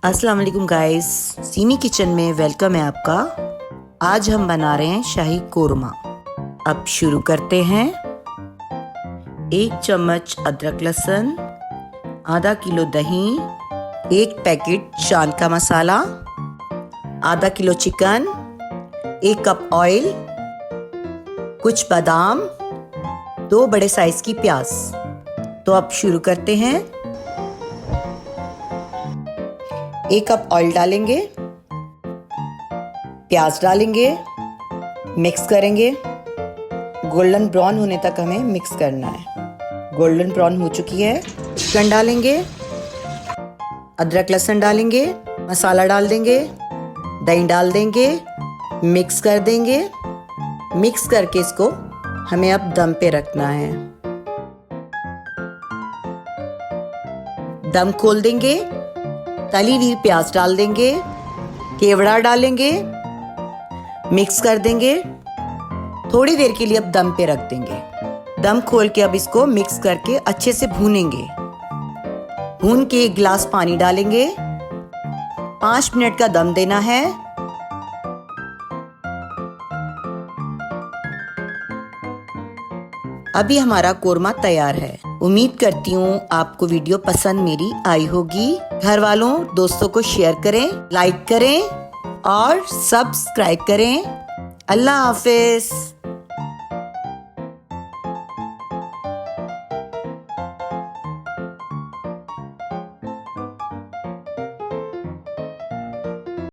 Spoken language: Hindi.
अस्सलाम वालेकुम गाइस, सीमी किचन में वेलकम है आपका। आज हम बना रहे हैं शाही कोरमा। अब शुरू करते हैं। 1 चम्मच अदरक लहसुन, आधा किलो दही, 1 पैकेट चांद का मसाला, आधा किलो चिकन, 1 कप ऑयल, कुछ बादाम, 2 बड़े साइज की प्याज। तो अब शुरू करते हैं। 1 कप ऑयल डालेंगे, प्याज डालेंगे, मिक्स करेंगे। गोल्डन ब्राउन होने तक हमें मिक्स करना है। गोल्डन ब्राउन हो चुकी है। चिकन डालेंगे, अदरक लहसुन डालेंगे, मसाला डाल देंगे, दही डाल देंगे, मिक्स कर देंगे। मिक्स करके इसको हमें अब दम पे रखना है। दम खोल देंगे, तली हुई प्याज डाल देंगे, केवड़ा डालेंगे, मिक्स कर देंगे। थोड़ी देर के लिए अब दम पे रख देंगे। दम खोल के अब इसको मिक्स करके अच्छे से भूनेंगे। भून के 1 गिलास पानी डालेंगे। 5 मिनट का दम देना है। अभी हमारा कोरमा तैयार है। उम्मीद करती हूँ आपको वीडियो पसंद मेरी आई होगी। घर वालों दोस्तों को शेयर करें, लाइक करें और सब्सक्राइब करें। अल्लाह हाफिज।